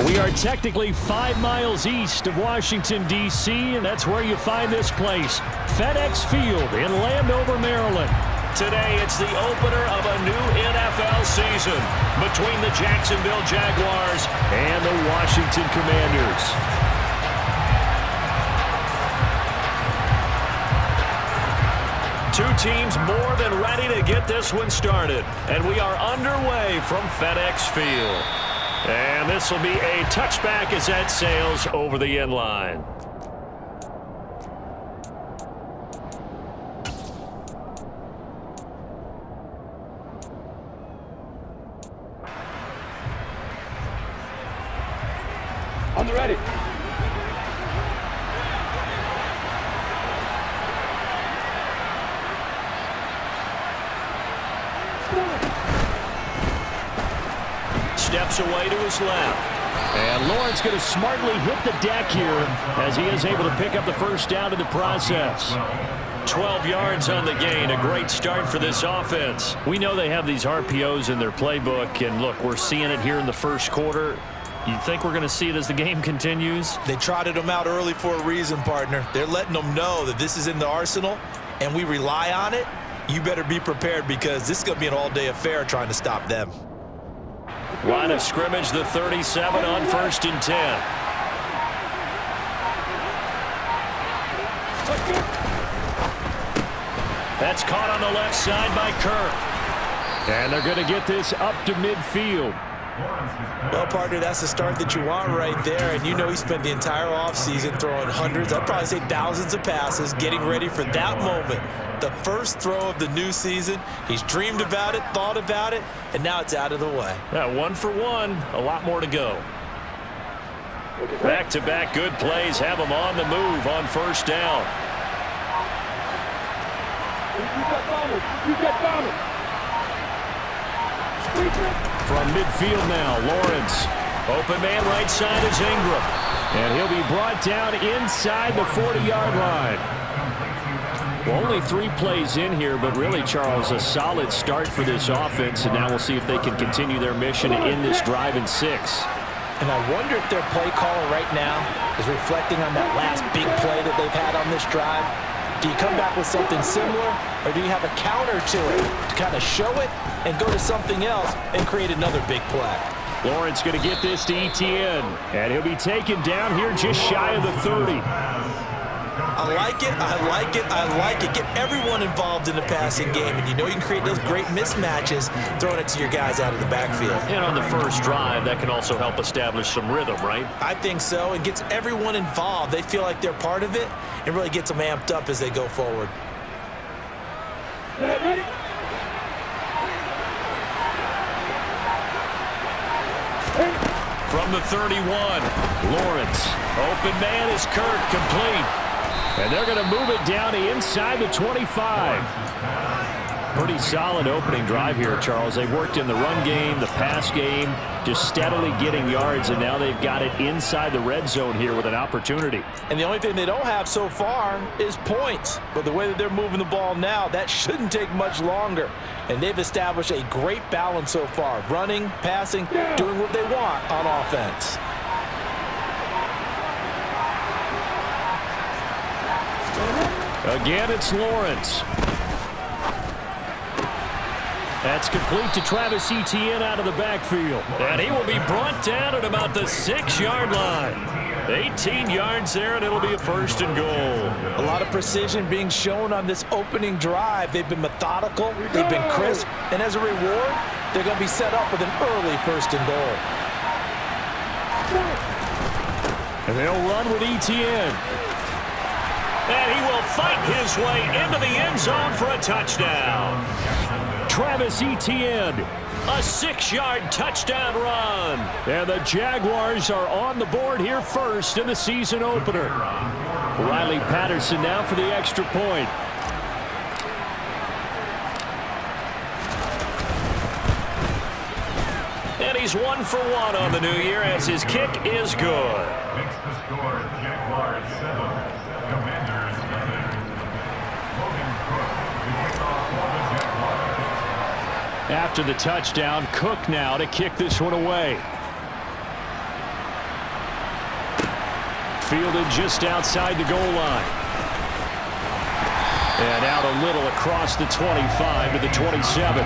We are technically 5 miles east of Washington, D.C., and that's where you find this place, FedEx Field in Landover, Maryland. Today, it's the opener of a new NFL season between the Jacksonville Jaguars and the Washington Commanders. Two teams more than ready to get this one started, and we are underway from FedEx Field. And this will be a touchback as that sails over the end line. On the ready. Steps away to his left. And Lawrence going to smartly hit the deck here as he is able to pick up the first down in the process. 12 yards on the gain. A great start for this offense. We know they have these RPOs in their playbook, and look, we're seeing it here in the first quarter. You think we're going to see it as the game continues? They trotted them out early for a reason, partner. They're letting them know that this is in the arsenal, and we rely on it. You better be prepared because this is going to be an all-day affair trying to stop them. Line of scrimmage, the 37 on 1st and 10. That's caught on the left side by Kirk. And they're going to get this up to midfield. Well, partner, that's the start that you want right there. And you know he spent the entire offseason throwing hundreds, I'd probably say thousands of passes, getting ready for that moment. The first throw of the new season. He's dreamed about it, thought about it, and now it's out of the way. Yeah, 1 for 1. A lot more to go. Back-to-back good plays have him on the move on first down. You get bombers. From midfield now, Lawrence. Open man right side is Ingram. And he'll be brought down inside the 40-yard line. Well, only 3 plays in here, but really, Charles, a solid start for this offense. And now we'll see if they can continue their mission in this drive in 6. And I wonder if their play caller right now is reflecting on that last big play that they've had on this drive. Do you come back with something similar, or do you have a counter to it to kind of show it and go to something else and create another big play? Lawrence going to get this to Etienne, and he'll be taken down here just shy of the 30. I like it, I like it, I like it. Get everyone involved in the passing game, and you know you can create those great mismatches throwing it to your guys out of the backfield. And on the first drive, that can also help establish some rhythm, right? I think so. It gets everyone involved. They feel like they're part of it. It really gets them amped up as they go forward. From the 31, Lawrence. Open man is Kirk, complete. And they're going to move it down to inside the 25. Pretty solid opening drive here, Charles. They've worked in the run game, the pass game, just steadily getting yards, and now they've got it inside the red zone here with an opportunity. And the only thing they don't have so far is points. But the way that they're moving the ball now, that shouldn't take much longer. And they've established a great balance so far. Running, passing, doing what they want on offense. Again, it's Lawrence. That's complete to Travis Etienne out of the backfield. And he will be brought down at about the 6-yard line. 18 yards there, and it'll be a 1st and goal. A lot of precision being shown on this opening drive. They've been methodical, they've been crisp, and as a reward, they're going to be set up with an early 1st and goal. And they'll run with Etienne. And he will fight his way into the end zone for a touchdown. Travis Etienne, a 6-yard touchdown run. And the Jaguars are on the board here first in the season opener. Riley Patterson now for the extra point. And he's 1 for 1 on the new year as his kick is good. Makes the score Jaguars 7. Commanders 11. Logan Cook, the kickoff for the Jaguars. After the touchdown, Cook now to kick this one away. Fielded just outside the goal line. And out a little across the 25 to the 27.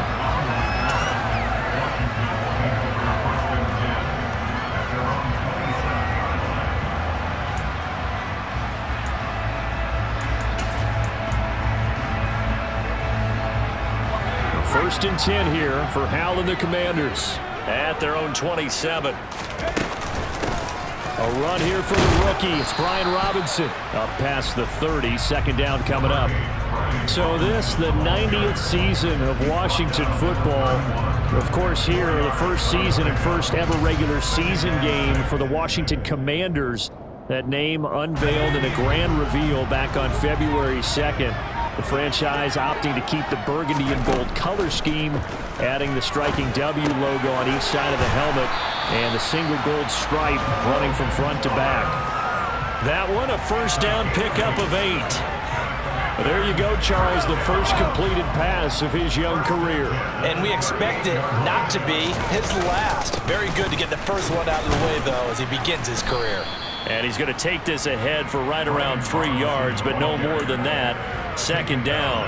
First and 10 here for Hal and the Commanders at their own 27. A run here for the rookie. It's Brian Robinson up past the 30. Second down coming up. So this, the 90th season of Washington football. Of course, here, the first season and first ever regular season game for the Washington Commanders. That name unveiled in a grand reveal back on February 2nd. The franchise opting to keep the burgundy and gold color scheme, adding the striking W logo on each side of the helmet and the single gold stripe running from front to back. That one, a first down pickup of 8. There you go, Charles, the first completed pass of his young career. And we expect it not to be his last. Very good to get the first one out of the way, though, as he begins his career. And he's going to take this ahead for right around 3 yards, but no more than that. Second down.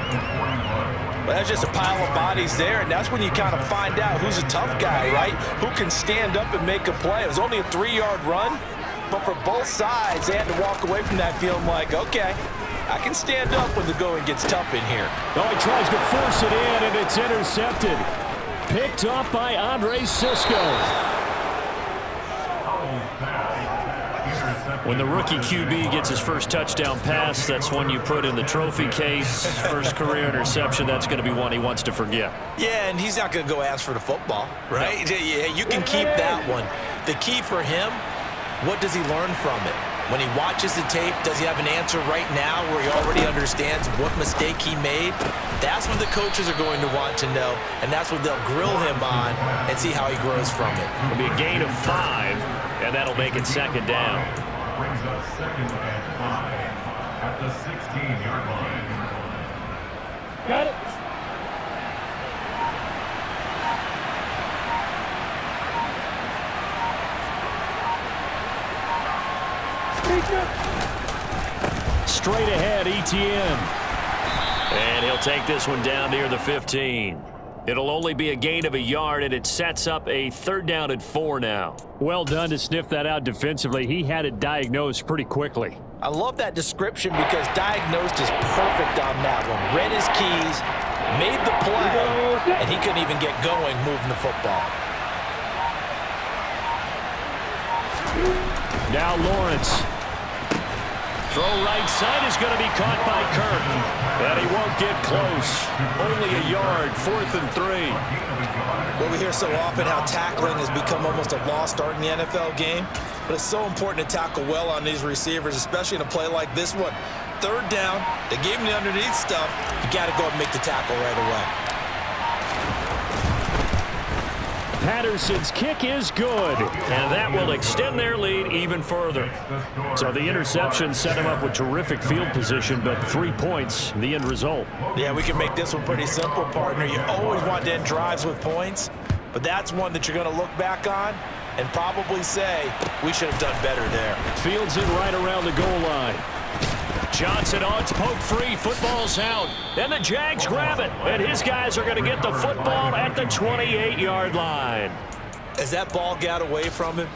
Well, that's just a pile of bodies there, and that's when you kind of find out who's a tough guy, right? Who can stand up and make a play. It was only a 3-yard run, but for both sides, they had to walk away from that feeling like, okay, I can stand up when the going gets tough in here. Oh, he tries to force it in, and it's intercepted. Picked off by Andre Sisco. When the rookie QB gets his first touchdown pass, that's when you put in the trophy case. First career interception, that's going to be one he wants to forget. Yeah, and he's not going to go ask for the football, right? No. Yeah, you can keep that one. The key for him, what does he learn from it? When he watches the tape, does he have an answer right now where he already understands what mistake he made? That's what the coaches are going to want to know, and that's what they'll grill him on and see how he grows from it. It'll be a gain of 5, and that'll make it second down. Brings up second and 5 at the 16-yard line. Got it. Straight ahead, Etienne. And he'll take this one down near the 15. It'll only be a gain of 1 yard, and it sets up a 3rd down and 4 now. Well done to sniff that out defensively. He had it diagnosed pretty quickly. I love that description because diagnosed is perfect on that one. Read his keys, made the play, and he couldn't even get going moving the football. Now Lawrence. Throw right side is going to be caught by Kirk. And he won't get close. Only 1 yard, 4th and 3. Well, we hear so often how tackling has become almost a lost art in the NFL game. But it's so important to tackle well on these receivers, especially in a play like this one. 3rd down, they gave him the underneath stuff. You got to go and make the tackle right away. Patterson's kick is good, and that will extend their lead even further. So the interception set him up with terrific field position, but 3 points, the end result. Yeah, we can make this one pretty simple, partner. You always want to end drives with points, but that's one that you're going to look back on and probably say, we should have done better there. Fields it right around the goal line. Johnson, oh, it's poked free. Football's out. And the Jags grab it. And his guys are going to get the football at the 28-yard line. As that ball got away from him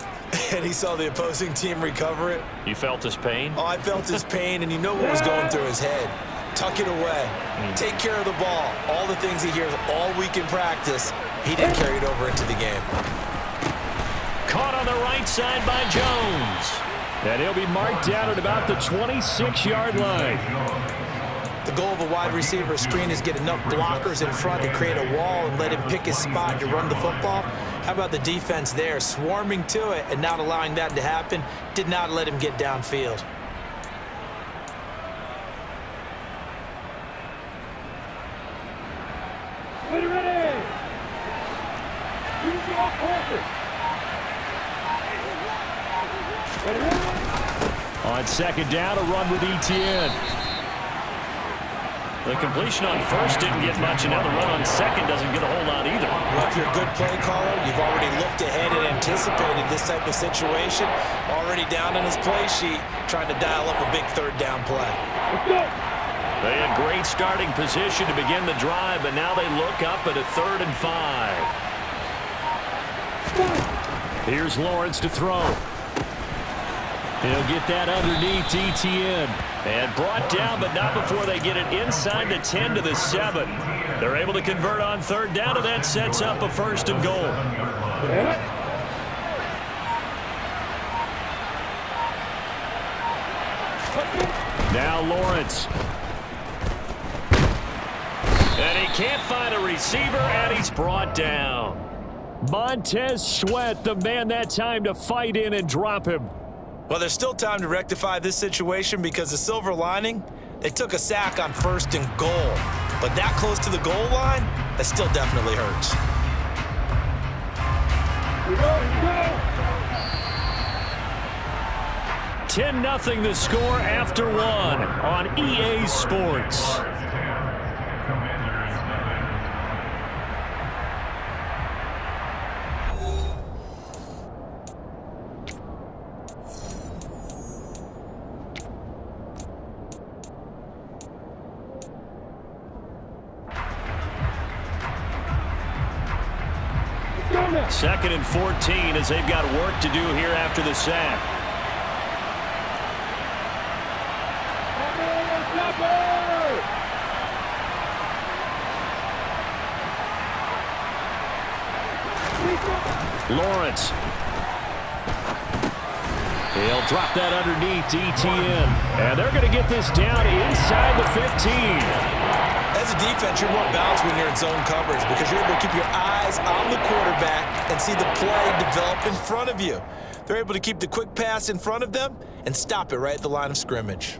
and he saw the opposing team recover it. You felt his pain? Oh, I felt his pain, and you know what was going through his head. Tuck it away. Take care of the ball. All the things he hears all week in practice, he didn't carry it over into the game. Caught on the right side by Jones. And he'll be marked down at about the 26-yard line. The goal of a wide receiver screen is get enough blockers in front to create a wall and let him pick his spot to run the football. How about the defense there, swarming to it and not allowing that to happen? Did not let him get downfield. Ready. Use your quarter. On second down, a run with Etienne. The completion on first didn't get much, and now the run on second doesn't get a whole lot either. Well, if you're a good play caller, you've already looked ahead and anticipated this type of situation. Already down in his play sheet, trying to dial up a big third down play. Let's go. They had great starting position to begin the drive, but now they look up at a 3rd and 5. Here's Lawrence to throw. He'll get that underneath ETN. And brought down, but not before they get it inside the 10 to the 7. They're able to convert on 3rd down, and that sets up a 1st and goal. Now Lawrence. And he can't find a receiver, and he's brought down. Montez Sweat, the man that time to fight in and drop him. Well, there's still time to rectify this situation because the silver lining, they took a sack on 1st and goal. But that close to the goal line, that still definitely hurts. Go, go. 10-0 the score after 1 on EA Sports. Second and 14 as they've got work to do here after the sack. Lawrence. He'll drop that underneath ETN. And they're going to get this down inside the 15. As a defense, you're more balanced when you're in zone coverage because you're able to keep your eyes on the quarterback and see the play develop in front of you. They're able to keep the quick pass in front of them and stop it right at the line of scrimmage.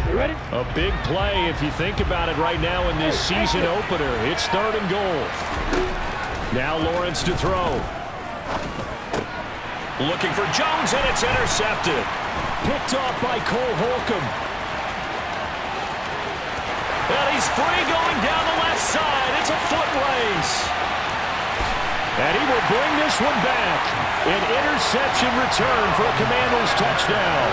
You ready? A big play if you think about it right now in this season opener. It's 3rd and goal. Now Lawrence to throw. Looking for Jones, and it's intercepted. Picked off by Cole Holcomb. And he's free going down the left side. It's a foot race. And he will bring this one back. An interception return for a Commanders touchdown.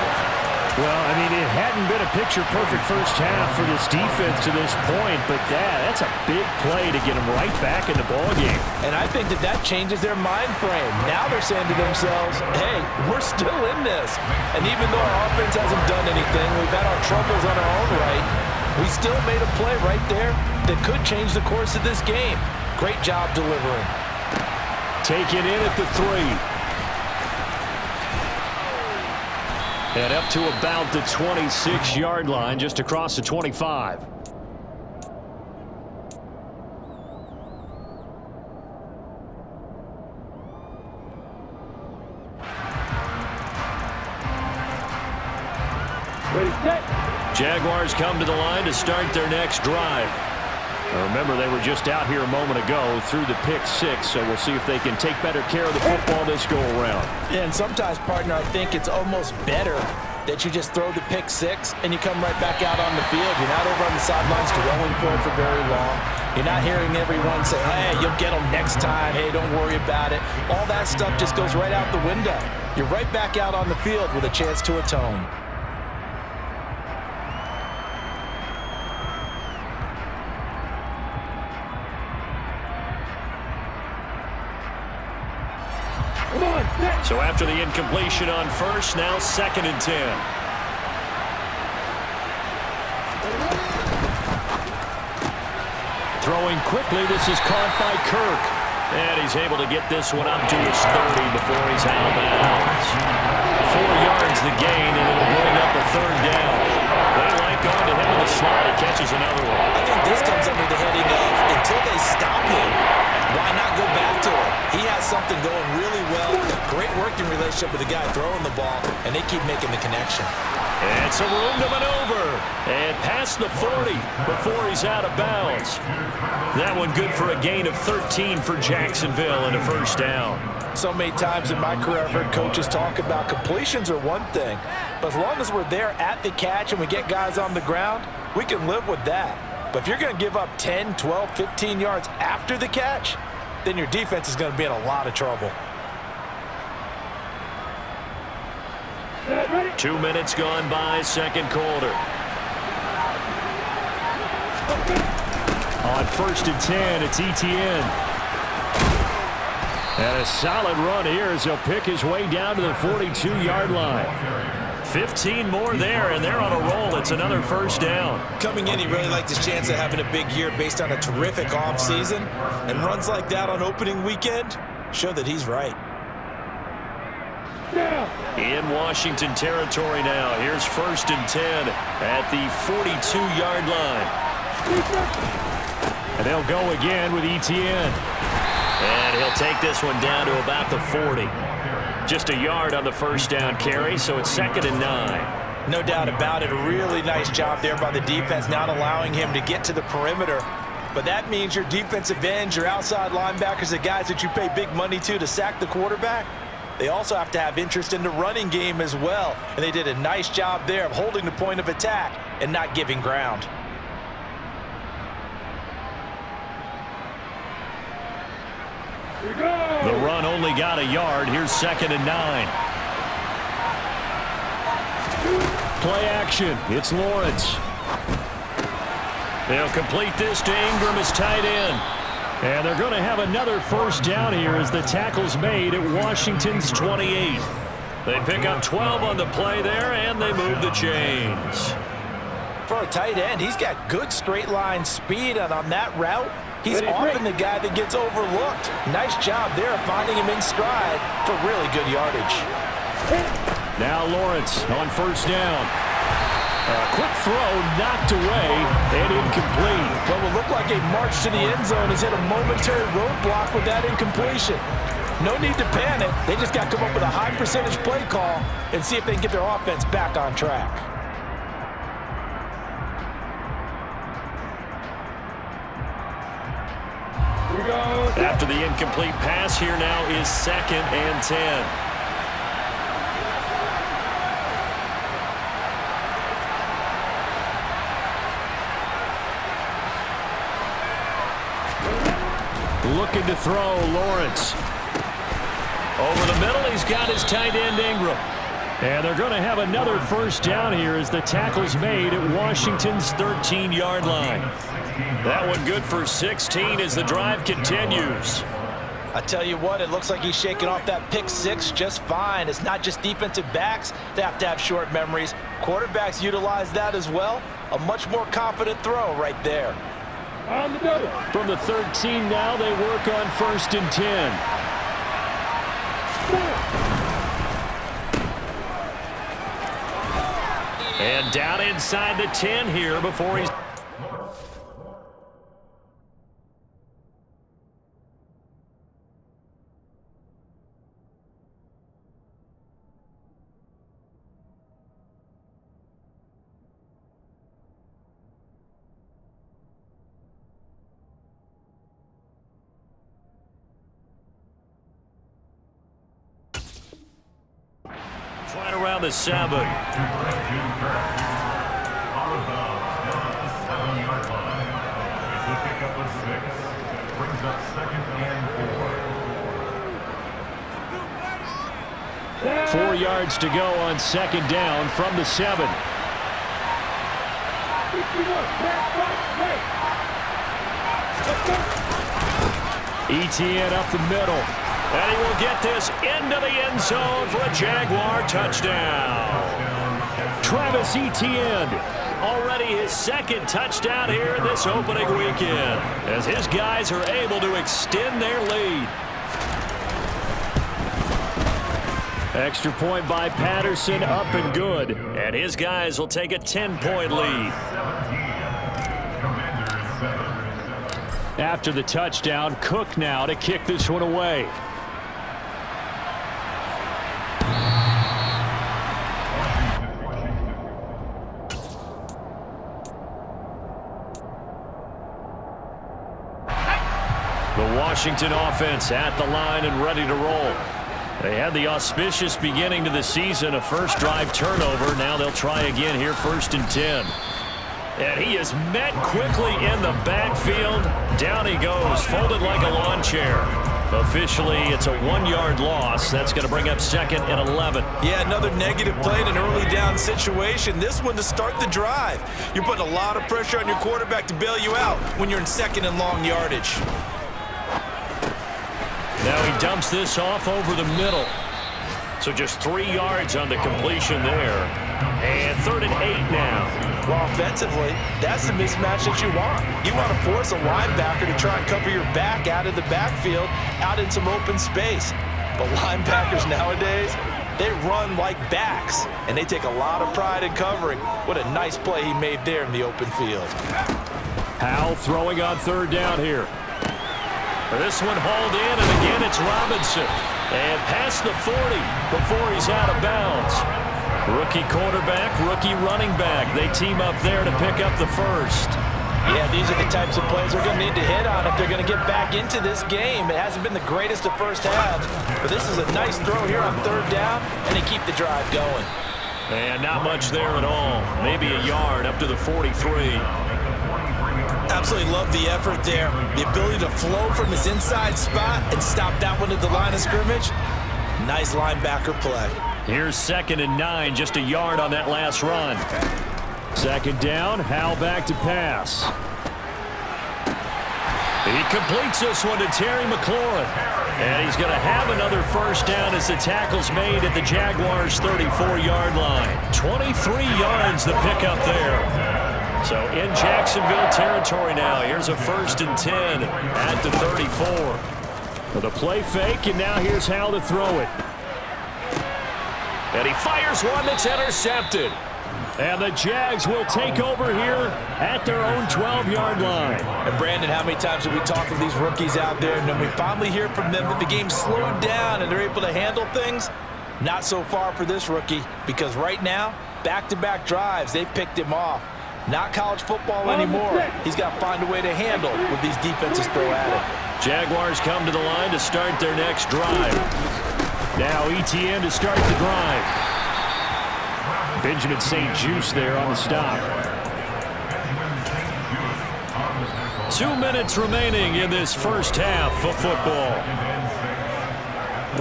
Well, I mean, it hadn't been a picture-perfect first half for this defense to this point, but that's a big play to get them right back in the ballgame. And I think that changes their mind frame. Now they're saying to themselves, hey, we're still in this. And even though our offense hasn't done anything, we've had our troubles on our own right, we still made a play right there that could change the course of this game. Great job delivering. Taken in at the 3. And up to about the 26-yard line, just across the 25. Ready, set. Jaguars come to the line to start their next drive. Now remember, they were just out here a moment ago through the pick 6, so we'll see if they can take better care of the football this go-around. Yeah, and sometimes, partner, I think it's almost better that you just throw the pick 6 and you come right back out on the field. You're not over on the sidelines dwelling for very long. You're not hearing everyone say, hey, you'll get them next time. Hey, don't worry about it. All that stuff just goes right out the window. You're right back out on the field with a chance to atone. So after the incompletion on first, now 2nd and 10. Throwing quickly, this is caught by Kirk. And he's able to get this one up to his 30 before he's out of bounds. 4 yards the gain, and it'll bring up a 3rd down. They like going to him in the slot. He catches another one. I think this comes under the heading of until they stop him, why not go back to him? He has something going really well. Great working relationship with the guy throwing the ball, and they keep making the connection. And some room to maneuver. And past the 40 before he's out of bounds. That one good for a gain of 13 for Jacksonville and a 1st down. So many times in my career I've heard coaches talk about completions are one thing, but as long as we're there at the catch and we get guys on the ground, we can live with that. But if you're going to give up 10, 12, 15 yards after the catch, then your defense is going to be in a lot of trouble. 2 minutes gone by, second quarter. On 1st and 10, it's Etienne. And a solid run here as he'll pick his way down to the 42-yard line. 15 more there, and they're on a roll. It's another first down. Coming in, he really liked his chance of having a big year based on a terrific offseason. And runs like that on opening weekend show that he's right. In Washington territory now. Here's 1st and 10 at the 42-yard line. And they'll go again with Etienne. And he'll take this one down to about the 40. Just a yard on the first down carry, so it's 2nd and 9. No doubt about it. A really nice job there by the defense, not allowing him to get to the perimeter. But that means your defensive ends, your outside linebackers, the guys that you pay big money to sack the quarterback, they also have to have interest in the running game as well. And they did a nice job there of holding the point of attack and not giving ground. The run only got a yard. Here's 2nd and 9. Play action. It's Lawrence. They'll complete this to Ingram as tight end. And they're going to have another first down here as the tackle's made at Washington's 28. They pick up 12 on the play there, and they move the chains. For a tight end, he's got good straight line speed, and on that route, he's often the guy that gets overlooked. Nice job there finding him in stride for really good yardage. Now Lawrence on first down. A quick throw knocked away and incomplete. What will look like a march to the end zone is hit a momentary roadblock with that incompletion. No need to panic. They just got to come up with a high percentage play call and see if they can get their offense back on track. After the incomplete pass, here now is 2nd and 10. Looking to throw, Lawrence. Over the middle, he's got his tight end, Ingram. And they're going to have another first down here as the tackle's made at Washington's 13-yard line. That one good for 16 as the drive continues. I tell you what, it looks like he's shaking off that pick six just fine. It's not just defensive backs that have to have short memories. Quarterbacks utilize that as well. A much more confident throw right there. From the 13 now, they work on 1st and 10. And down inside the 10 here before he's... right around the 7. On the ball, down the 7-yard line. It's a pickup of 6. Brings up 2nd and 4. 4 yards to go on 2nd down from the 7. Etienne up the middle. And he will get this into the end zone for a Jaguar touchdown. Travis Etienne, already his 2nd touchdown here in this opening weekend, as his guys are able to extend their lead. Extra point by Patterson, up and good. And his guys will take a 10-point lead. After the touchdown, Cook now to kick this one away. The Washington offense at the line and ready to roll. They had the auspicious beginning to the season, a first drive turnover. Now they'll try again here, 1st and 10. And he is met quickly in the backfield. Down he goes, folded like a lawn chair. Officially, it's a 1-yard loss. That's going to bring up 2nd and 11. Yeah, another negative play in an early down situation. This one to start the drive. You're putting a lot of pressure on your quarterback to bail you out when you're in 2nd and long yardage. Now he dumps this off over the middle. So just 3 yards on the completion there. And 3rd and 8 now. Well, offensively, that's the mismatch that you want. You want to force a linebacker to try and cover your back out of the backfield, out in some open space. But linebackers nowadays, they run like backs, and they take a lot of pride in covering. What a nice play he made there in the open field. Howell throwing on 3rd down here. This one hauled in, and again it's Robinson. And past the 40 before he's out of bounds. Rookie quarterback, rookie running back. They team up there to pick up the first. Yeah, these are the types of plays they're going to need to hit on if they're going to get back into this game. It hasn't been the greatest of first halves, but this is a nice throw here on 3rd down, and they keep the drive going. And not much there at all. Maybe a yard up to the 43. Absolutely love the effort there. The ability to flow from his inside spot and stop that one at the line of scrimmage. Nice linebacker play. Here's 2nd and 9, just a yard on that last run. 2nd down, Howell back to pass. He completes this one to Terry McLaurin. And he's going to have another first down as the tackle's made at the Jaguars' 34-yard line. 23 yards the pickup there. So in Jacksonville territory now. Here's a 1st and 10 at the 34. The play fake, and now here's Howell to throw it. And he fires one that's intercepted. And the Jags will take over here at their own 12-yard line. And Brandon, how many times have we talked to these rookies out there, and then we finally hear from them that the game slowed down and they're able to handle things? Not so far for this rookie, because right now, back-to-back drives, they picked him off. Not college football anymore. He's got to find a way to handle what these defenses throw at him. Jaguars come to the line to start their next drive. Now ETN to start the drive. Benjamin St. Juste there on the stop. 2 minutes remaining in this first half of football.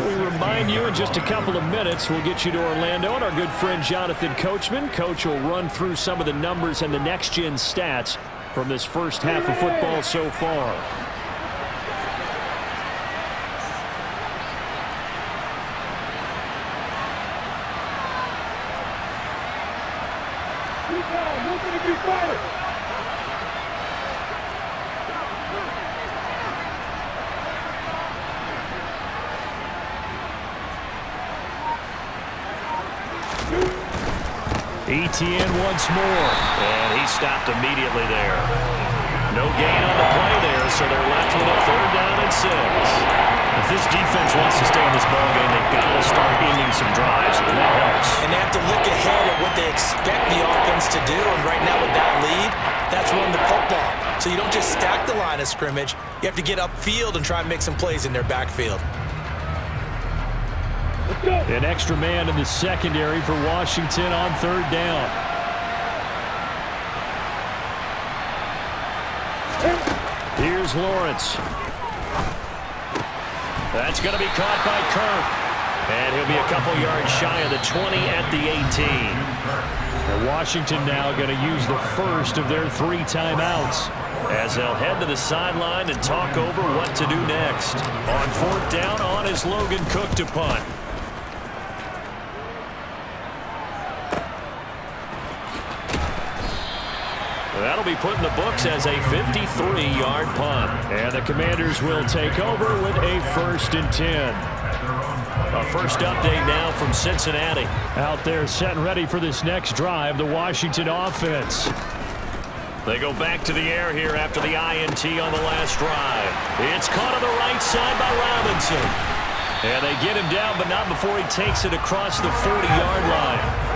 We remind you in just a couple of minutes we'll get you to Orlando and our good friend Jonathan Coachman. Coach will run through some of the numbers and the next-gen stats from this first half of football so far. ETN once more, and he stopped immediately there. No gain on the play there, so they're left with a 3rd down and 6. If this defense wants to stay in this ballgame, they've got to start ending some drives, and that helps. And they have to look ahead at what they expect the offense to do, and right now with that lead, that's run the football. So you don't just stack the line of scrimmage, you have to get upfield and try and make some plays in their backfield. An extra man in the secondary for Washington on 3rd down. Here's Lawrence. That's going to be caught by Kirk. And he'll be a couple yards shy of the 20 at the 18. And Washington now going to use the first of their 3 timeouts as they'll head to the sideline and talk over what to do next. On 4th down, on is Logan Cook to punt. That'll be put in the books as a 53-yard punt. And the Commanders will take over with a 1st and 10. A first update now from Cincinnati. Out there set and ready for this next drive, the Washington offense. They go back to the air here after the INT on the last drive. It's caught on the right side by Robinson. And they get him down, but not before he takes it across the 40-yard line.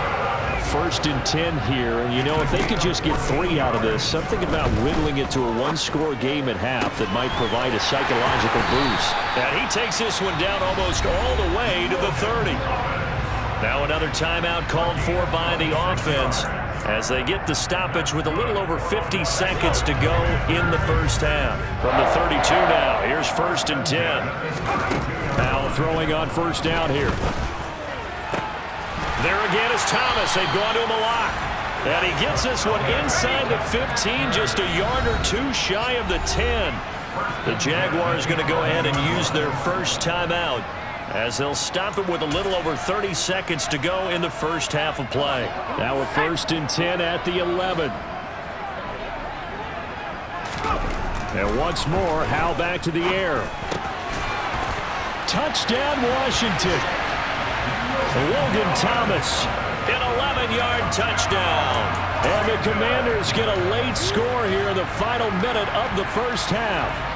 1st and 10 here, and you know, if they could just get 3 out of this, something about whittling it to a 1-score game at half that might provide a psychological boost. And he takes this one down almost all the way to the 30. Now another timeout called for by the offense as they get the stoppage with a little over 50 seconds to go in the first half. From the 32 now, here's 1st and 10. Now throwing on 1st down here. There again is Thomas. They've gone to him a lot. And he gets this one inside the 15, just a yard or two shy of the 10. The Jaguars going to go ahead and use their first timeout, as they'll stop it with a little over 30 seconds to go in the first half of play. Now with 1st and 10 at the 11. And once more, Howell back to the air. Touchdown, Washington. Logan Thomas, an 11-yard touchdown. And the Commanders get a late score here in the final minute of the first half.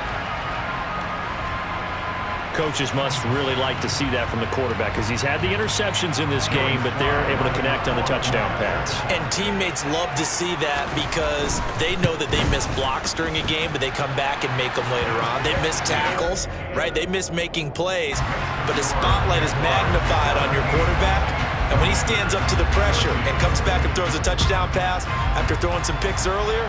Coaches must really like to see that from the quarterback, because he's had the interceptions in this game, but they're able to connect on the touchdown pass. And teammates love to see that, because they know that they miss blocks during a game, but they come back and make them later on. They miss tackles, right? They miss making plays, but the spotlight is magnified on your quarterback. And when he stands up to the pressure and comes back and throws a touchdown pass after throwing some picks earlier,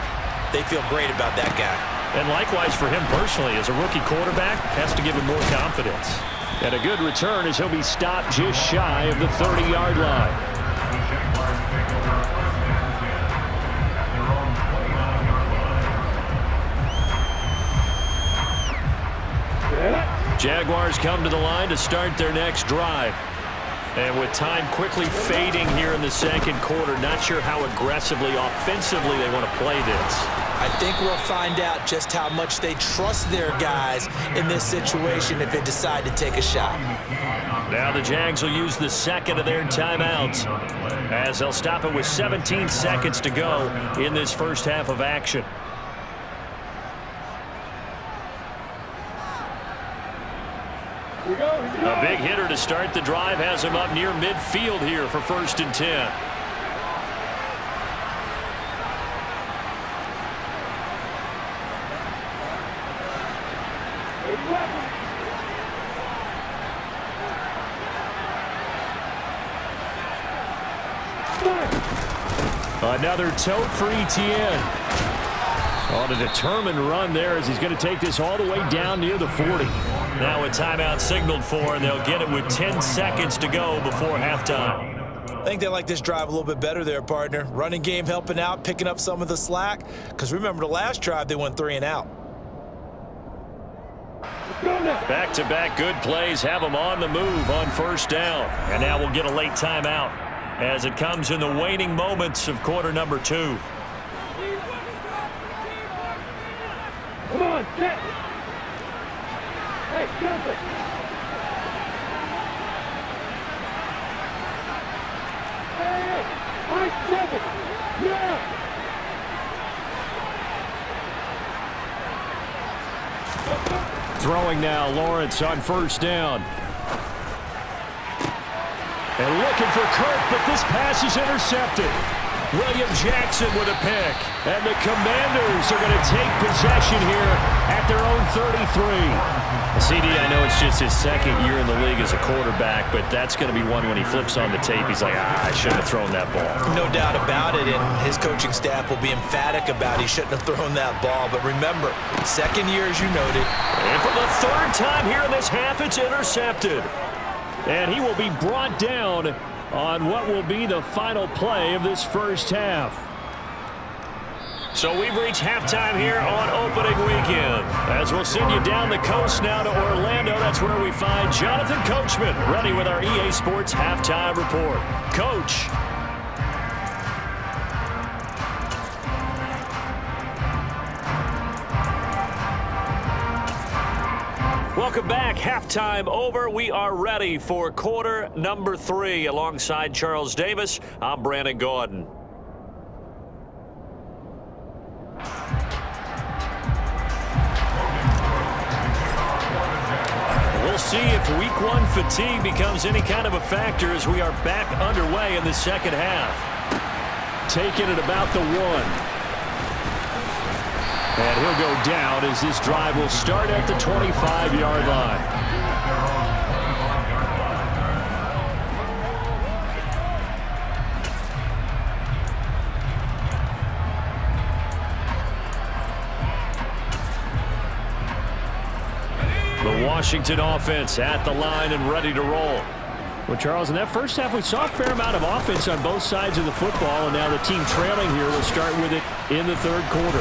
they feel great about that guy. And likewise for him personally, as a rookie quarterback, has to give him more confidence. And a good return as he'll be stopped just shy of the 30-yard line. Jaguars come to the line to start their next drive. And with time quickly fading here in the second quarter, not sure how aggressively, offensively they want to play this. I think we'll find out just how much they trust their guys in this situation if they decide to take a shot. Now the Jags will use the second of their timeouts, as they'll stop it with 17 seconds to go in this first half of action. A big hitter to start the drive has him up near midfield here for 1st and 10. Another tote for ETN. On a determined run there, as he's going to take this all the way down near the 40. Now a timeout signaled for, and they'll get it with 10 seconds to go before halftime. I think they like this drive a little bit better there, partner. Running game helping out, picking up some of the slack. Because remember, the last drive, they went 3 and out. Back-to-back good plays have them on the move on 1st down. And now we'll get a late timeout as it comes in the waning moments of quarter number 2. Come on, set. Hey, jump it. Hey, high 7. Yeah. Throwing now, Lawrence on 1st down. And looking for Kirk, but this pass is intercepted. William Jackson with a pick. And the Commanders are going to take possession here at their own 33. CD, I know it's just his second year in the league as a quarterback, but that's going to be one when he flips on the tape. He's like, I shouldn't have thrown that ball. No doubt about it, and his coaching staff will be emphatic about he shouldn't have thrown that ball. But remember, second year, as you noted. And for the 3rd time here in this half, it's intercepted. And he will be brought down on what will be the final play of this first half. So we've reached halftime here on opening weekend. As we'll send you down the coast now to Orlando, that's where we find Jonathan Coachman, ready with our EA Sports Halftime Report. Coach. Welcome back. Halftime over. We are ready for quarter number 3. Alongside Charles Davis, I'm Brandon Gordon. We'll see if week 1 fatigue becomes any kind of a factor as we are back underway in the second half. Taking it about the 1. And he'll go down as this drive will start at the 25-yard line. Washington offense at the line and ready to roll. Well, Charles, in that first half, we saw a fair amount of offense on both sides of the football, and now the team trailing here will start with it in the third quarter.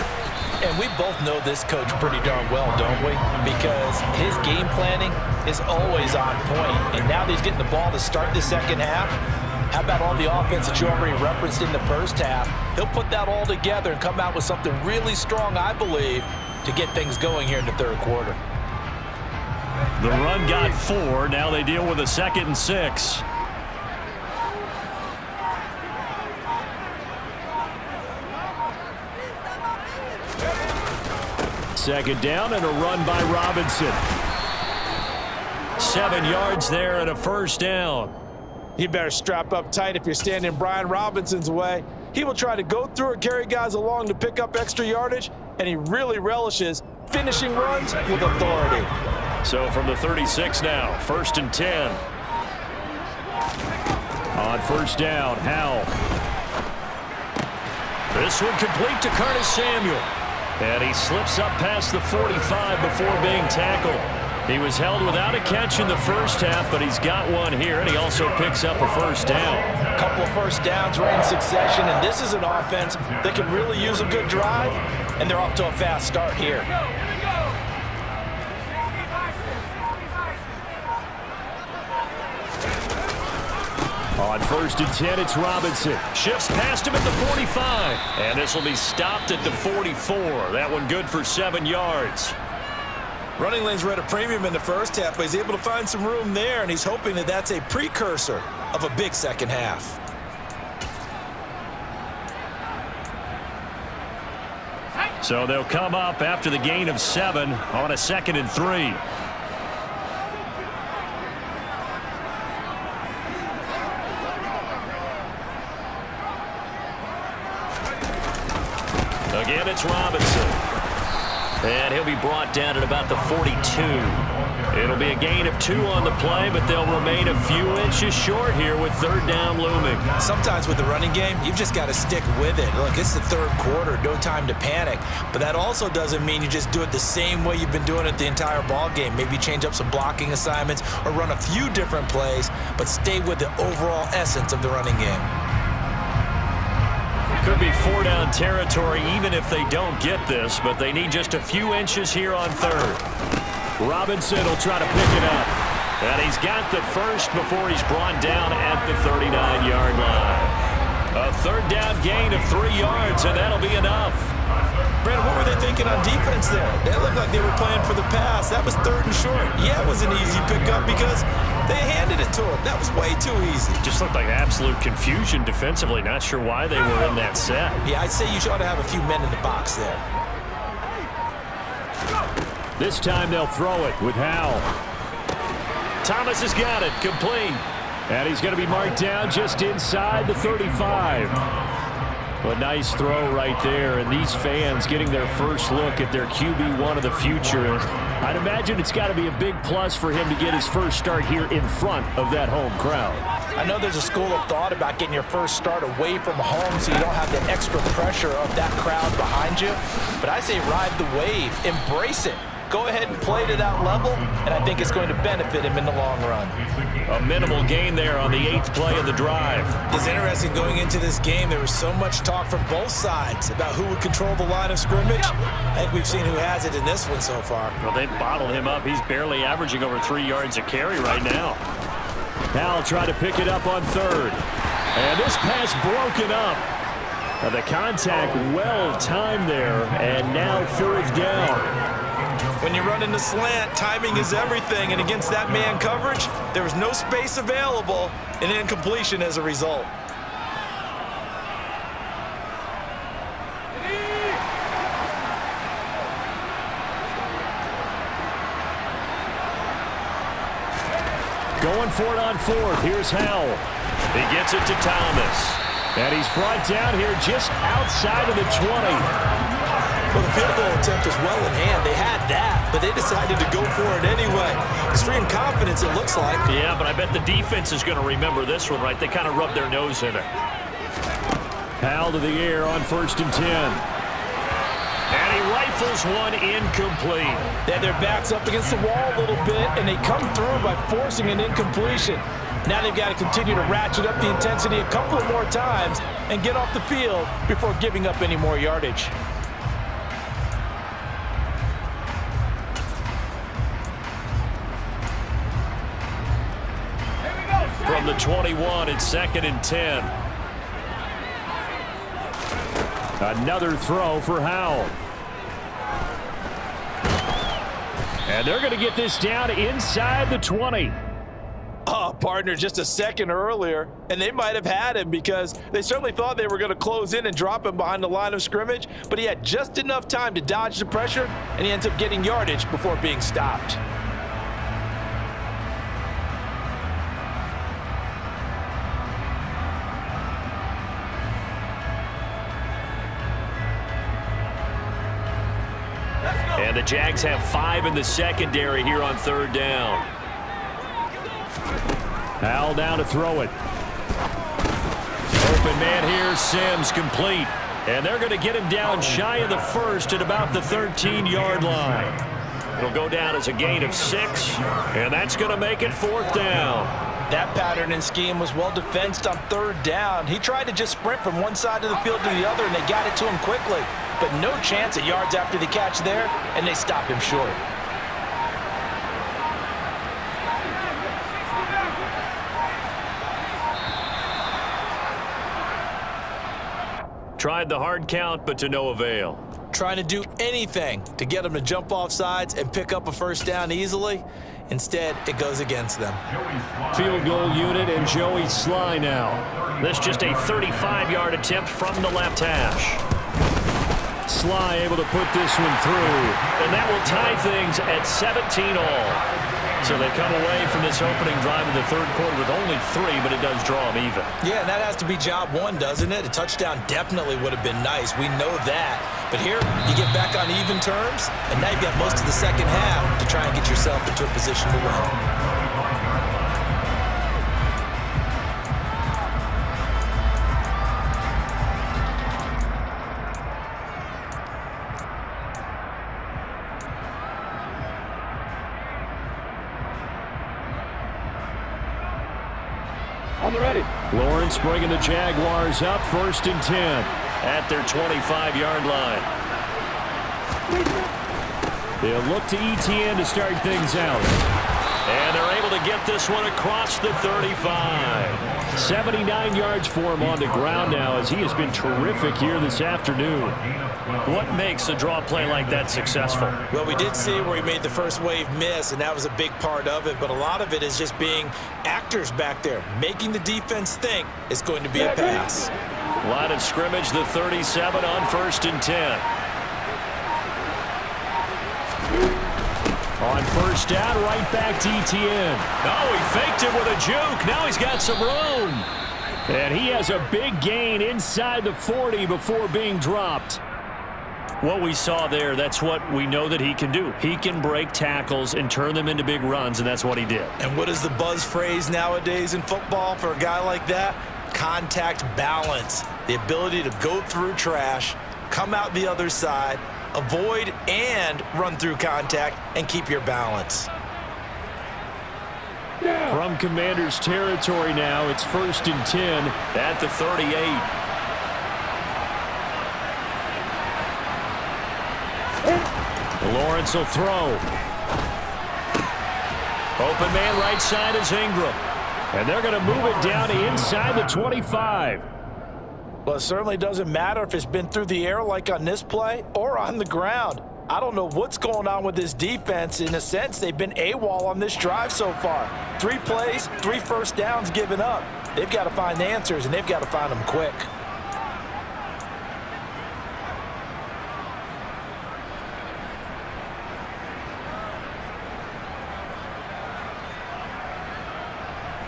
And we both know this coach pretty darn well, don't we? Because his game planning is always on point. And now that he's getting the ball to start the second half, how about all the offense that you already referenced in the first half? He'll put that all together and come out with something really strong, I believe, to get things going here in the third quarter. The run got 4. Now they deal with a 2nd and 6. Second down and a run by Robinson. 7 yards there and a first down. You better strap up tight if you're standing Brian Robinson's way. He will try to go through or carry guys along to pick up extra yardage, and he really relishes finishing runs with authority. So from the 36 now, 1st and 10. On first down, Howell. This one complete to Curtis Samuel. And he slips up past the 45 before being tackled. He was held without a catch in the first half, but he's got one here, and he also picks up a first down. A couple of first downs right in succession, and this is an offense that can really use a good drive, and they're off to a fast start here. On 1st and 10, it's Robinson. Shifts past him at the 45. And this will be stopped at the 44. That one good for 7 yards. Running lanes were at a premium in the first half, but he's able to find some room there, and he's hoping that that's a precursor of a big second half. So they'll come up after the gain of 7 on a 2nd and 3. Again, it's Robinson. And he'll be brought down at about the 42. It'll be a gain of 2 on the play, but they'll remain a few inches short here with 3rd down looming. Sometimes with the running game, you've just got to stick with it. Look, it's the 3rd quarter, no time to panic. But that also doesn't mean you just do it the same way you've been doing it the entire ball game. Maybe change up some blocking assignments or run a few different plays, but stay with the overall essence of the running game. Could be 4-down territory even if they don't get this, but they need just a few inches here on 3rd. Robinson will try to pick it up. And he's got the first before he's brought down at the 39-yard line. A 3rd down gain of 3 yards, and that'll be enough. Brandon, what were they thinking on defense there? They looked like they were playing for the pass. That was 3rd and short. Yeah, it was an easy pickup because they handed it to him. That was way too easy. Just looked like absolute confusion defensively. Not sure why they were in that set. Yeah, I'd say you ought to have a few men in the box there. This time they'll throw it with Howell. Thomas has got it, complete. And he's going to be marked down just inside the 35. A nice throw right there, and these fans getting their first look at their QB1 of the future. I'd imagine it's got to be a big plus for him to get his first start here in front of that home crowd. I know there's a school of thought about getting your first start away from home so you don't have the extra pressure of that crowd behind you. But I say ride the wave, embrace it. Go ahead and play to that level, and I think it's going to benefit him in the long run. A minimal gain there on the 8th play of the drive. It's interesting going into this game. There was so much talk from both sides about who would control the line of scrimmage. I think we've seen who has it in this one so far. Well, they bottled him up. He's barely averaging over 3 yards a carry right now. Howell tried to pick it up on 3rd. And this pass broken up. The contact well timed there, and now 4th down. When you run in the slant, timing is everything, and against that man coverage, there was no space available, and incompletion as a result. Going for it on 4th. Here's Howell. He gets it to Thomas. And he's brought down here just outside of the 20. Well, the field goal attempt was well in hand. They had that, but they decided to go for it anyway. Extreme confidence, it looks like. Yeah, but I bet the defense is going to remember this one, right? They kind of rubbed their nose in it. Howell to the air on 1st and 10. And he rifles one incomplete. They had their backs up against the wall a little bit, and they come through by forcing an incompletion. Now they've got to continue to ratchet up the intensity a couple of more times and get off the field before giving up any more yardage. From the 21, it's 2nd and 10. Another throw for Howell. And they're going to get this down inside the 20. Oh, partner, just a second earlier, and they might have had him because they certainly thought they were going to close in and drop him behind the line of scrimmage, but he had just enough time to dodge the pressure, and he ends up getting yardage before being stopped. And the Jags have 5 in the secondary here on 3rd down. Howell down to throw it. Open man here, Sims complete. And they're going to get him down shy of the 1st at about the 13-yard line. It'll go down as a gain of 6, and that's going to make it 4th down. That pattern and scheme was well defensed on 3rd down. He tried to just sprint from one side of the field to the other, and they got it to him quickly. But no chance at yards after the catch there, and they stopped him short. Tried the hard count, but to no avail. Trying to do anything to get them to jump off sides and pick up a 1st down easily. Instead, it goes against them. Field goal unit and Joey Sly now. This just a 35-yard attempt from the left hash. Sly able to put this one through, and that will tie things at 17 all. So they come away from this opening drive in the 3rd quarter with only 3, but it does draw them even. Yeah, and that has to be job 1, doesn't it? A touchdown definitely would have been nice. We know that. But here, you get back on even terms, and now you've got most of the second half to try and get yourself into a position to win. Lawrence bringing the Jaguars up 1st and 10 at their 25-yard line. They'll look to ETN to start things out. And they're able to get this one across the 35. 79 yards for him on the ground now as he has been terrific here this afternoon. What makes a draw play like that successful? Well, we did see where he made the first wave miss, and that was a big part of it. But a lot of it is just being actors back there, making the defense think it's going to be a pass. Line of scrimmage, the 37 on 1st and 10. On 1st down, right back to ETN. Oh, he faked it with a juke. Now he's got some room. And he has a big gain inside the 40 before being dropped. What we saw there, that's what we know that he can do. He can break tackles and turn them into big runs, and that's what he did. And what is the buzz phrase nowadays in football for a guy like that? Contact balance. The ability to go through trash, come out the other side, avoid and run through contact, and keep your balance. From Commander's territory now, it's 1st and 10 at the 38. Lawrence will throw. Open man right side is Ingram. And they're going to move it down to inside the 25. Well, it certainly doesn't matter if it's been through the air like on this play or on the ground. I don't know what's going on with this defense. In a sense, they've been AWOL on this drive so far. 3 plays, 3 first downs given up. They've got to find answers, and they've got to find them quick.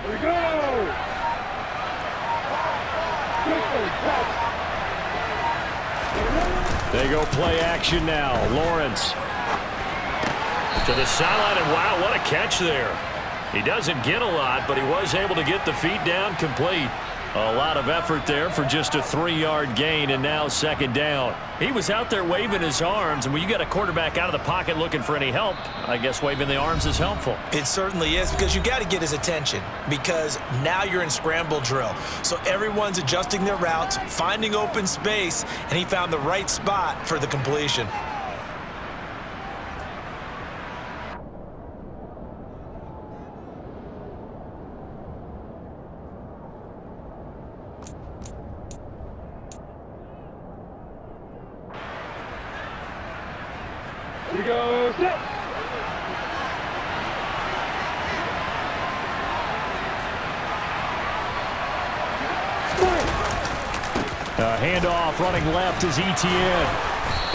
Here we go! They go play action now. Lawrence to the sideline, and wow, what a catch there. He doesn't get a lot, but he was able to get the feet down complete. A lot of effort there for just a 3-yard gain, and now second down. He was out there waving his arms, and when you got a quarterback out of the pocket looking for any help, I guess waving the arms is helpful. It certainly is, because you got to get his attention, because now you're in scramble drill. So everyone's adjusting their routes, finding open space, and he found the right spot for the completion. Here we go, set. A handoff running left is Etienne.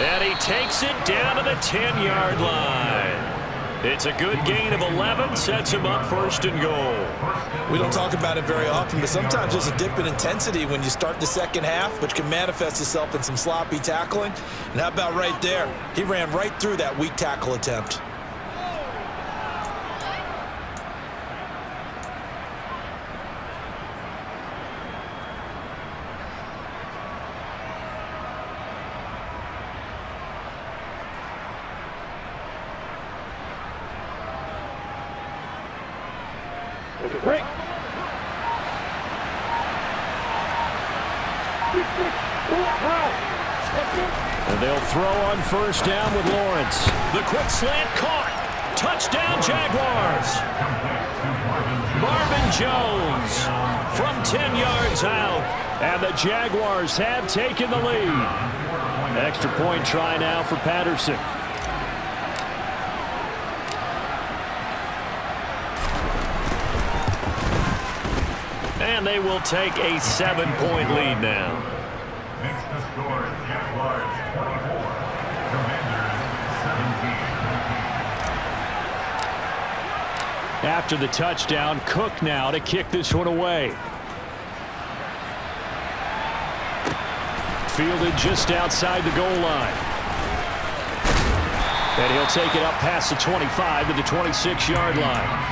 And he takes it down to the 10-yard line. It's a good gain of 11, sets him up first and goal. We don't talk about it very often, but sometimes there's a dip in intensity when you start the second half, which can manifest itself in some sloppy tackling. And how about right there? He ran right through that weak tackle attempt. Break. And they'll throw on first down with Lawrence. The quick slant caught. Touchdown Jaguars. Marvin Jones from 10 yards out. And the Jaguars have taken the lead. Extra point try now for Patterson. And they will take a 7-point lead now. Makes the score Jaguars 24, Commanders 17. After the touchdown, Cook now to kick this one away. Fielded just outside the goal line. And he'll take it up past the 25 to the 26-yard line.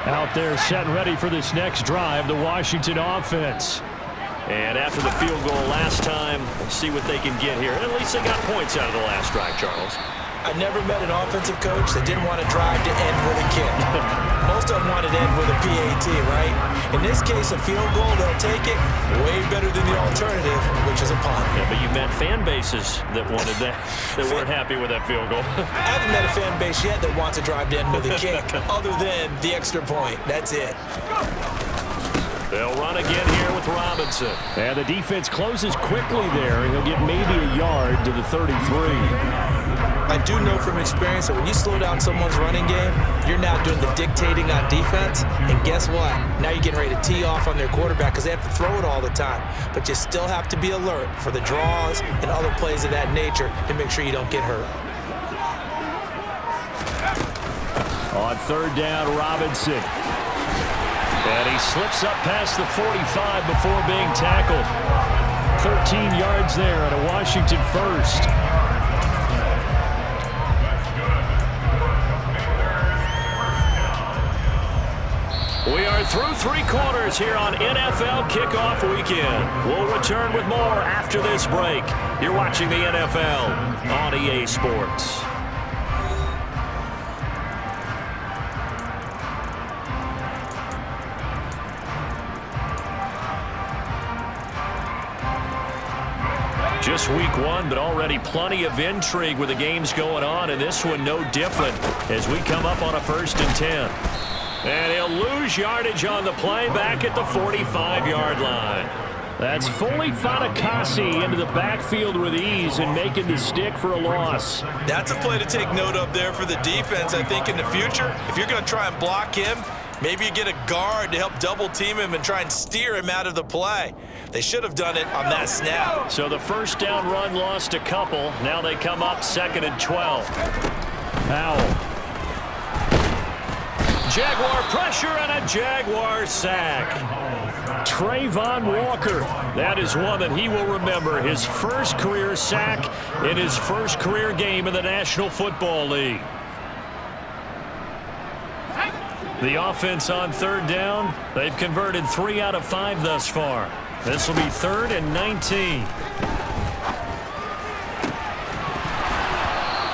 Out there set and ready for this next drive, the Washington offense. And after the field goal last time, we'll see what they can get here. At least they got points out of the last drive, Charles. I never met an offensive coach that didn't want to drive to end with a kick. Most of them wanted to end with a PAT, right? In this case, a field goal, they'll take it. Way better than the alternative, which is a punt. Yeah, but you met fan bases that wanted that, that weren't happy with that field goal. I haven't met a fan base yet that wants to drive to end with a kick, other than the extra point. That's it. They'll run again here with Robinson. And the defense closes quickly there, and he'll get maybe a yard to the 33. I do know from experience that when you slow down someone's running game, you're now doing the dictating on defense. And guess what? Now you're getting ready to tee off on their quarterback because they have to throw it all the time. But you still have to be alert for the draws and other plays of that nature to make sure you don't get hurt. On third down, Robinson. And he slips up past the 45 before being tackled. 13 yards there at a Washington first. We are through 3 quarters here on NFL Kickoff Weekend. We'll return with more after this break. You're watching the NFL on EA Sports. Just week 1, but already plenty of intrigue with the games going on, and this one no different as we come up on a 1st and 10. And he'll lose yardage on the play back at the 45-yard line. That's Foley Fatukasi into the backfield with ease and making the stick for a loss. That's a play to take note of there for the defense, I think, in the future. If you're going to try and block him, maybe you get a guard to help double team him and try and steer him out of the play. They should have done it on that snap. So the first down run lost a couple. Now they come up 2nd and 12. Powell. Jaguar pressure and a Jaguar sack. Trayvon Walker. That is one that he will remember. His first career sack in his first career game in the National Football League. The offense on third down. They've converted 3 out of 5 thus far. This will be 3rd and 19.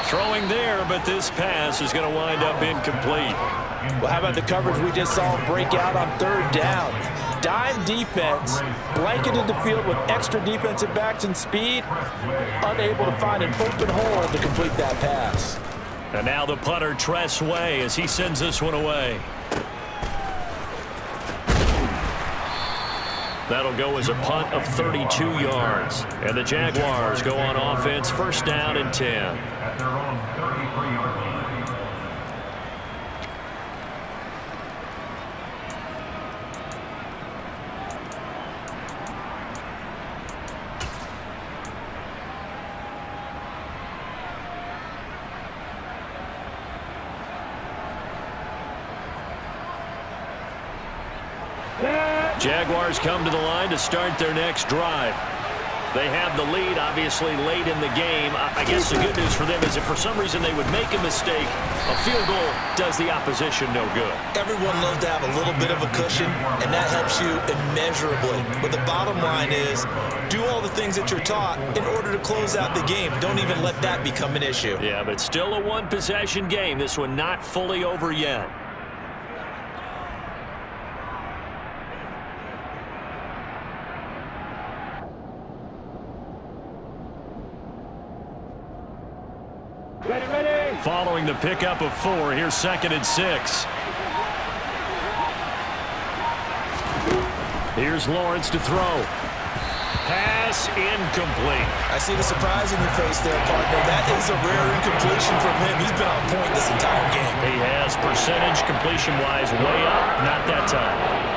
Throwing there, but this pass is going to wind up incomplete. Well, how about the coverage we just saw him break out on third down? Dime defense, blanketed the field with extra defensive backs and speed, unable to find an open hole to complete that pass. And now the punter, Tress Way, as he sends this one away. That'll go as a punt of 32 yards. And the Jaguars go on offense, 1st down and 10. At their own 33-yard line. Jaguars come to the line to start their next drive. They have the lead, obviously, late in the game. I guess the good news for them is if for some reason they would make a mistake, a field goal does the opposition no good. Everyone loves to have a little bit of a cushion, and that helps you immeasurably. But the bottom line is, do all the things that you're taught in order to close out the game. Don't even let that become an issue. Yeah, but still a one-possession game. This one not fully over yet. Following the pickup of 4, here's 2nd and 6. Here's Lawrence to throw. Pass incomplete. I see the surprise in your face there, partner. That is a rare incompletion from him. He's been on point this entire game. He has percentage completion-wise way up. Not that time.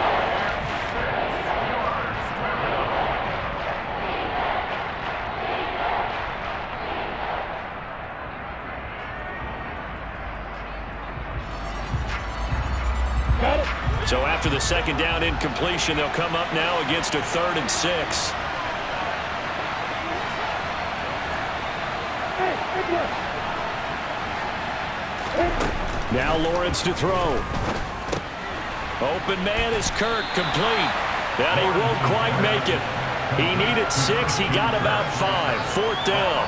So after the 2nd down incompletion, they'll come up now against a 3rd and 6. Now Lawrence to throw. Open man is Kirk, complete. That he won't quite make it. He needed 6. He got about 5. 4th down.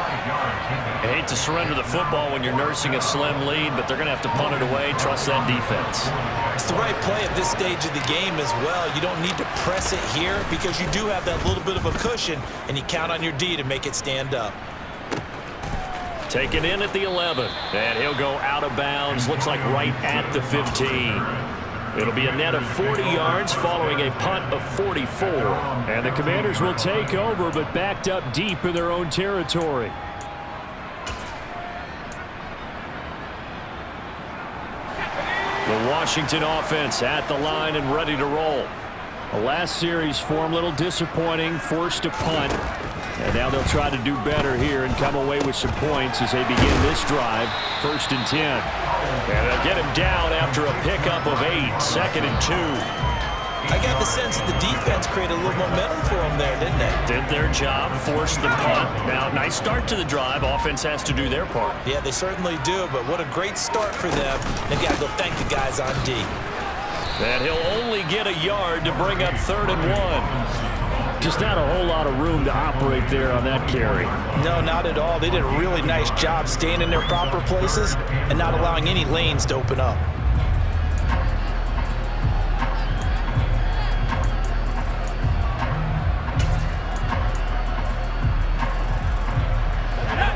I hate to surrender the football when you're nursing a slim lead, but they're going to have to punt it away. Trust that defense. It's the right play at this stage of the game as well. You don't need to press it here because you do have that little bit of a cushion, and you count on your D to make it stand up. Taken in at the 11, and he'll go out of bounds. Looks like right at the 15. It'll be a net of 40 yards following a punt of 44. And the Commanders will take over, but backed up deep in their own territory. The Washington offense at the line and ready to roll. The last series form a little disappointing, forced to punt. And now they'll try to do better here and come away with some points as they begin this drive. 1st and 10. And they'll get him down after a pickup of 8. 2nd and 2. I got the sense that the defense created a little momentum for them there, didn't they? Did their job, forced the punt. Now, nice start to the drive. Offense has to do their part. Yeah, they certainly do, but what a great start for them. They've got to go thank the guys on D. And he'll only get a yard to bring up 3rd and 1. Just not a whole lot of room to operate there on that carry. No, not at all. They did a really nice job staying in their proper places and not allowing any lanes to open up.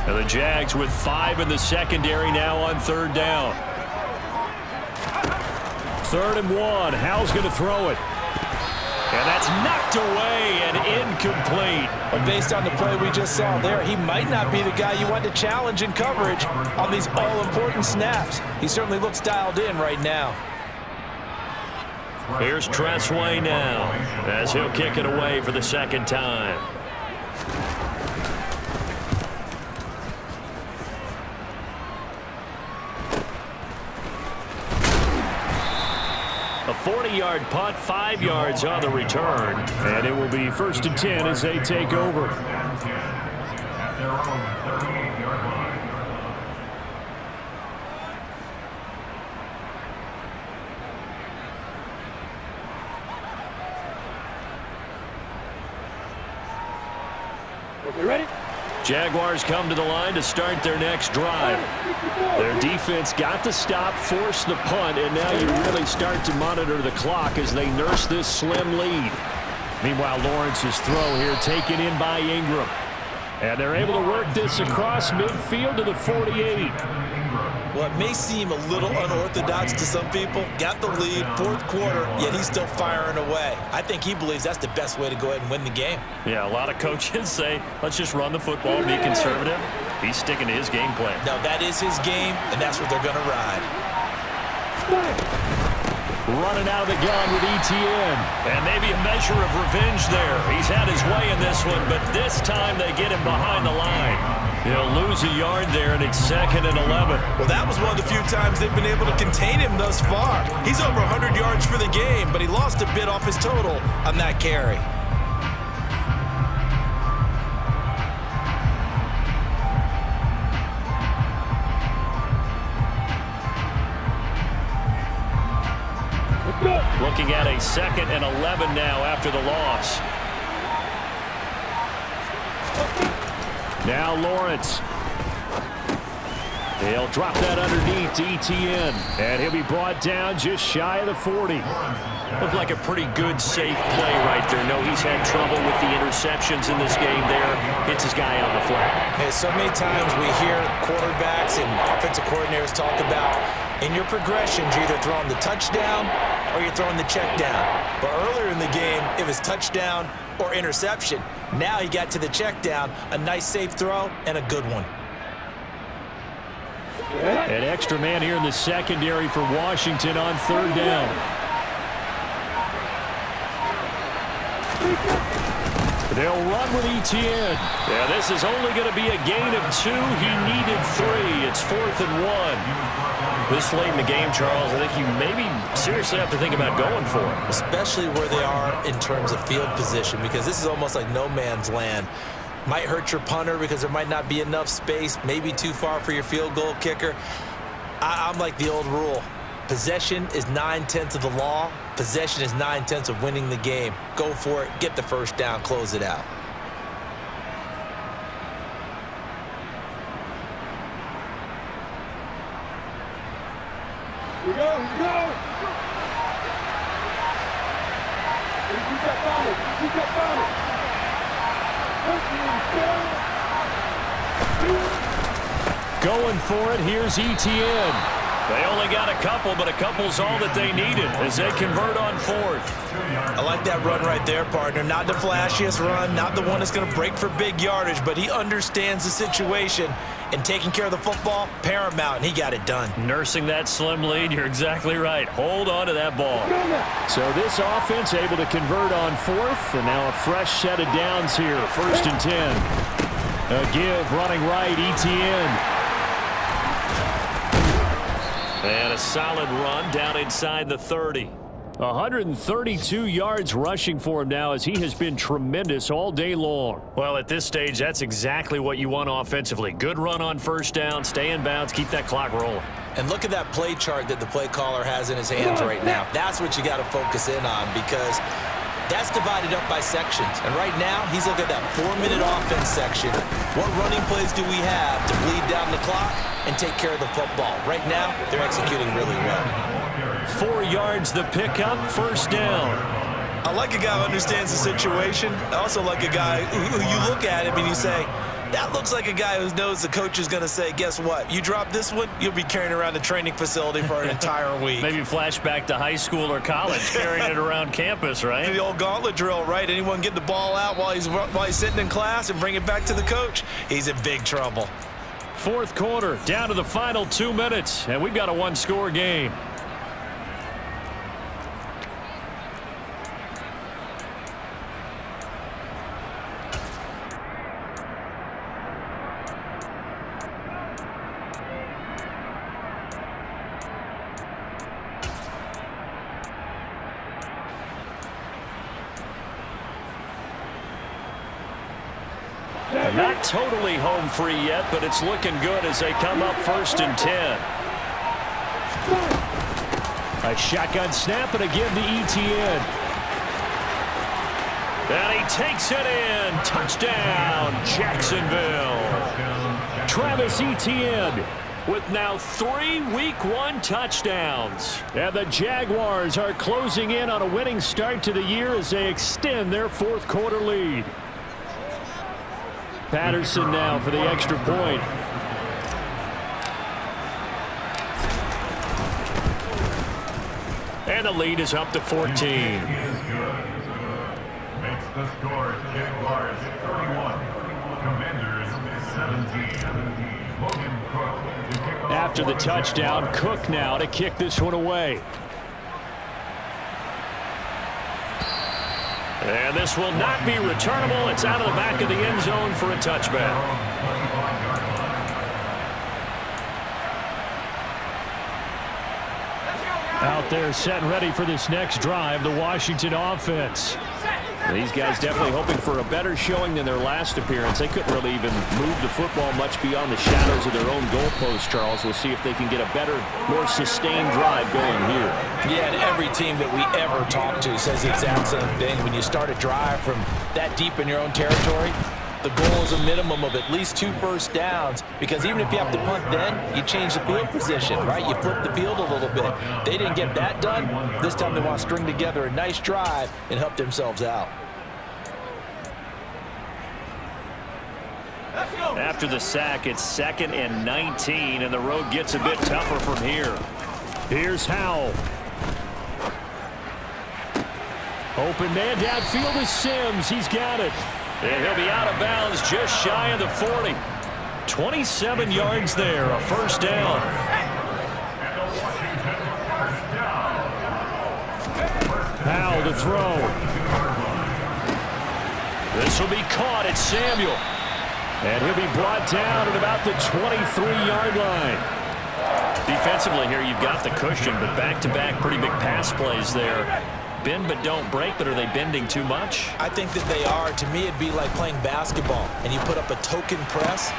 And the Jags with 5 in the secondary now on 3rd down. 3rd and 1. Howell's going to throw it. And that's knocked away and incomplete. But based on the play we just saw there, he might not be the guy you want to challenge in coverage on these all-important snaps. He certainly looks dialed in right now. Here's Tress Way now as he'll kick it away for the 2nd time. A 40-yard punt, 5 yards on the return. And it will be 1st and 10 as they take over. At their own 38-yard line. Okay, ready? Jaguars come to the line to start their next drive. Their defense got the stop, forced the punt, and now you really start to monitor the clock as they nurse this slim lead. Meanwhile, Lawrence's throw here taken in by Ingram. And they're able to work this across midfield to the 48. Well, it may seem a little unorthodox to some people. Got the lead, 4th quarter, yet he's still firing away. I think he believes that's the best way to go ahead and win the game. Yeah, a lot of coaches say, let's just run the football, be conservative. He's sticking to his game plan. No, that is his game, and that's what they're going to ride. Running out of the gun with ETN. And maybe a measure of revenge there. He's had his way in this one, but this time they get him behind the line. He'll lose a yard there, and it's 2nd and 11. Well, that was one of the few times they've been able to contain him thus far. He's over 100 yards for the game, but he lost a bit off his total on that carry. Looking at a 2nd and 11 now after the loss. Now Lawrence. He'll drop that underneath to ETN. And he'll be brought down just shy of the 40. Looked like a pretty good, safe play right there. No, he's had trouble with the interceptions in this game there. Hits his guy on the flat. Hey, so many times we hear quarterbacks and offensive coordinators talk about in your progressions, you're either throwing the touchdown or you're throwing the check down. But earlier in the game, it was touchdown or interception. Now he got to the check down, a nice safe throw, and a good one. An extra man here in the secondary for Washington on 3rd down. They'll run with ETN. Yeah, this is only going to be a gain of 2. He needed 3. It's 4th and 1. This late in the game, Charles, I think you maybe seriously have to think about going for it. Especially where they are in terms of field position, because this is almost like no man's land. Might hurt your punter because there might not be enough space, maybe too far for your field goal kicker. I'm like the old rule. Possession is 9/10 of the law. Possession is 9/10 of winning the game. Go for it, get the first down, close it out. Here we go, here we go! Keep that bounce, keep that bounce! Going for it, here's ETN. They only got a couple, but a couple's all that they needed as they convert on 4th. I like that run right there, partner. Not the flashiest run, not the one that's going to break for big yardage, but he understands the situation, and taking care of the football, paramount, and he got it done. Nursing that slim lead, you're exactly right. Hold on to that ball. So this offense able to convert on 4th, and now a fresh set of downs here. 1st and 10. A give running right, ETN. And a solid run down inside the 30. 132 yards rushing for him now as he has been tremendous all day long. Well, at this stage, that's exactly what you want offensively. Good run on 1st down, stay in bounds, keep that clock rolling. And look at that play chart that the play caller has in his hands right now. That's what you got to focus in on, because that's divided up by sections. And right now, he's looking at that 4-minute offense section. What running plays do we have to bleed down the clock and take care of the football? Right now, they're executing really well. 4 yards the pickup, 1st down. I like a guy who understands the situation. I also like a guy who you look at him and you say, that looks like a guy who knows the coach is going to say, guess what? You drop this one, you'll be carrying around the training facility for an entire week. Maybe flashback to high school or college, carrying it around campus, right? The old gauntlet drill, right? Anyone get the ball out while he's sitting in class and bring it back to the coach? He's in big trouble. 4th quarter, down to the final 2 minutes, and we've got a 1-score game. Not totally home free yet, but it's looking good as they come up 1st and 10. A shotgun snap and again to Etienne. And he takes it in. Touchdown, Jacksonville. Travis Etienne with now 3 Week 1 touchdowns. And the Jaguars are closing in on a winning start to the year as they extend their 4th quarter lead. Patterson now for the extra point. And the lead is up to 14. Makes the score Jaguars 31, Commanders 17. After the touchdown, Cook now to kick this one away. And this will not be returnable. It's out of the back of the end zone for a touchback. Out there set and ready for this next drive, the Washington offense. These guys definitely hoping for a better showing than their last appearance. They couldn't really even move the football much beyond the shadows of their own goalpost, Charles. We'll see if they can get a better, more sustained drive going here. Yeah, and every team that we ever talk to says the exact same thing. When you start a drive from that deep in your own territory, the goal is a minimum of at least 2 first downs, because even if you have to punt then, you change the field position, right? You flip the field a little bit. They didn't get that done. This time they want to string together a nice drive and help themselves out. After the sack, it's 2nd and 19, and the road gets a bit tougher from here. Here's Howell. Open man downfield is Sims. He's got it. And he'll be out of bounds just shy of the 40. 27 yards there, a first down. Howell to throw. This will be caught at Samuel. And he'll be brought down at about the 23-yard line. Defensively here, you've got the cushion, but back-to-back pretty big pass plays there. Bend but don't break, but are they bending too much? I think that they are. To me, it'd be like playing basketball, and you put up a token press.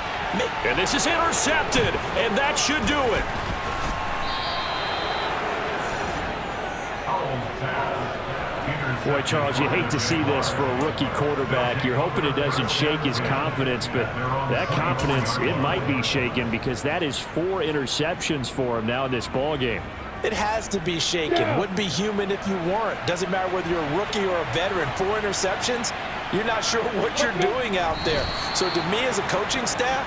And this is intercepted, and that should do it. Boy, Charles, you hate to see this for a rookie quarterback. You're hoping it doesn't shake his confidence, but that confidence, it might be shaken because that is 4 interceptions for him now in this ballgame. It has to be shaken. Wouldn't be human if you weren't. Doesn't matter whether you're a rookie or a veteran. 4 interceptions, you're not sure what you're doing out there. So to me as a coaching staff,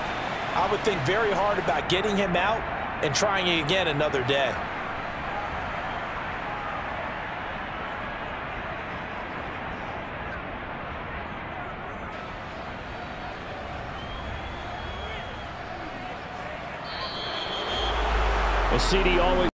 I would think very hard about getting him out and trying it again another day. Well, CD always